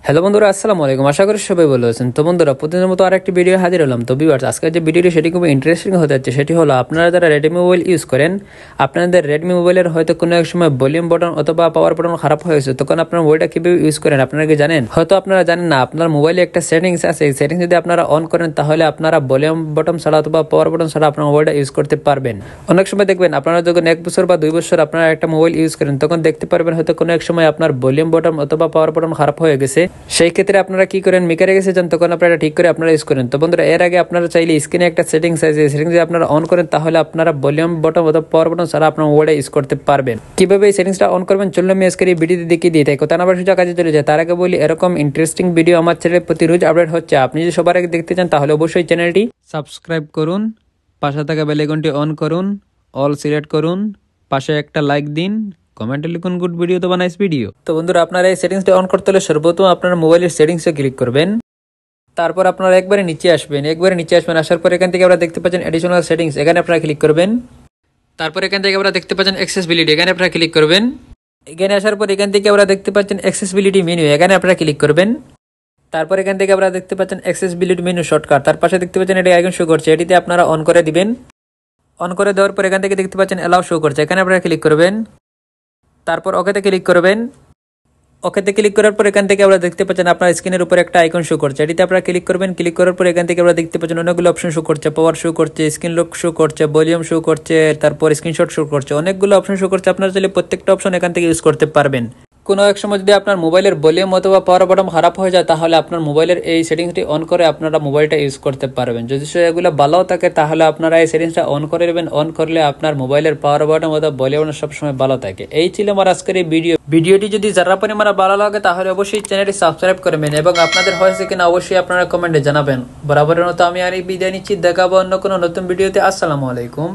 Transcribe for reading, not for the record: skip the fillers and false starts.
Hello বন্ধুরা, আসসালামু আলাইকুম। আশা করি সবাই ভালো আছেন। তো বন্ধুরা, প্রতিদিনের মতো আরেকটি ভিডিও হাজির হলাম। তো ভিউয়ার্স, আজকের যে ভিডিওটি সেটি খুব ইন্টারেস্টিং হতে যাচ্ছে। সেটি হলো, আপনারা যারা রেডমি মোবাইল ইউজ করেন, আপনাদের রেডমি মোবাইলের হয়তো কোনো এক সময় ভলিউম বাটন অথবা পাওয়ার বাটন খারাপ হয়েছে, তখন আপনার মোবাইলটা কীভাবে ইউজ করেন আপনারা কি জানেন? হয়তো আপনারা জানেন না, আপনার মোবাইলে একটা সেটিংস আছে। এই সেটিংস যদি আপনারা অন করেন, তাহলে আপনারা ভলিউম বাটন ছাড়া অথবা পাওয়ার বাটন ছাড়া আপনার মোবাইলটা ইউজ করতে পারবেন। অনেক সময় দেখবেন, আপনারা যখন 1 বছর বা 2 বছর আপনারা একটা মোবাইল ইউজ করেন, তখন দেখতে পারবেন হয়তো কোনো এক সময় আপনার ভলিউম বাটন অথবা পাওয়ার বাটন খারাপ হয়ে গেছে। সেই ক্ষেত্রে আপনারা কি করেন, মেকারে গেছে যান, তখন আপনারা ঠিক করে আপনারা ইউজ করেন। তো বন্ধুরা, এর আগে আপনারা চাইলে স্ক্রিনে একটা সেটিংস আছে, সেটিংস যদি আপনারা অন করেন, তাহলে আপনারা ভলিউম বাটন অথবা পাওয়ার বাটন ছাড়া আপনার মোবাইলটা ইউজ করতে পারবেন। কিভাবে এই সেটিংসটা অন করবেন চলুন আমি আজকের এই ভিডিওতে দেখিয়ে দিই। তাই কথা না বলে সোজা কাজে চলে যায়। তার আগে বলি, এরকম ইন্টারেস্টিং ভিডিও আমার চ্যানেলে প্রতি রোজ আপডেট হচ্ছে। আপনি যদি সবার আগে দেখতে চান, তাহলে অবশ্যই চ্যানেলটি সাবস্ক্রাইব করুন, পাশে থাকা বেল আইকনটি অন করুন, অল সিলেক্ট করুন, পাশে একটা লাইক দিন, কমেন্টে লিখুন গুড ভিডিও তো নাইস ভিডিও। তো বন্ধুরা, আপনারা এই সেটিংসটা অন করতে হলে সর্বপ্রথম আপনার মোবাইলের সেটিংসে ক্লিক করবেন। তারপর আপনারা একবারে নিচে আসবেন, আসার পর এখান থেকে আপনারা দেখতে পাচ্ছেন এডিশনাল সেটিংস, এখানে আপনারা ক্লিক করবেন। তারপর এখান থেকে আপনারা দেখতে পাচ্ছেন অ্যাক্সেসিবিলিটি, এখানে আপনারা ক্লিক করবেন। এখানে আসার পর এখান থেকে আপনারা দেখতে পাচ্ছেন অ্যাক্সেসিবিলিটি মেনু, এখানে আপনারা ক্লিক করবেন। তারপর এখান থেকে আপনারা দেখতে পাচ্ছেন অ্যাক্সেসিবিলিটি মেনু শর্টকাট, তার পাশে দেখতে পাচ্ছেন এটা আইকন শো করছে, এটিতে আপনারা অন করে দিবেন। অন করে দেওয়ার পর এখান থেকে দেখতে পাচ্ছেন অ্যালাউ শো করছে, এখানে আপনারা ক্লিক করবেন। তারপর ওকেতে ক্লিক করবেন। ওকেতে ক্লিক করার পর এখান থেকে আপনারা দেখতে পাচ্ছেন আপনার স্ক্রিনের উপর একটা আইকন শো করছে, এটিতে আপনারা ক্লিক করবেন। ক্লিক করার পর এখান থেকে আপনারা দেখতে পাচ্ছেন অনেকগুলো অপশন শো করছে, পাওয়ার শো করছে, স্ক্রিন লক শো করছে, ভলিউম শো করছে, তারপর স্ক্রিনশট শো করছে, অনেকগুলো অপশন শো করছে। আপনারা চাইলে প্রত্যেকটা অপশন এখান থেকে ইউজ করতে পারবেন। কোনো এক সময় যদি আপনার মোবাইলের ভলিউম অথবা পাওয়ার বাটন খারাপ হয়ে যায়, তাহলে আপনার মোবাইলের এই সেটিংসটি অন করে আপনারা মোবাইলটা ইউজ করতে পারবেন। যদি এগুলো ভালো থাকে, তাহলে আপনারা এই সেটিংসটা অন করে নেবেন। অন করলে আপনার মোবাইলের পাওয়ার বাটন অথবা ভলিউম সবসময় ভালো থাকে। এই ছিল আমার আজকের এই ভিডিওটি যদি যারা পরিমাণে ভালো লাগে, তাহলে অবশ্যই চ্যানেলটি সাবস্ক্রাইব করবেন এবং আপনাদের হয়েছে কিনা অবশ্যই আপনারা কমেন্টে জানাবেন। বরাবরের মতো আমি আর বিদায় নিচ্ছি, দেখাবো অন্য কোনো নতুন ভিডিওতে। আসসালামু আলাইকুম।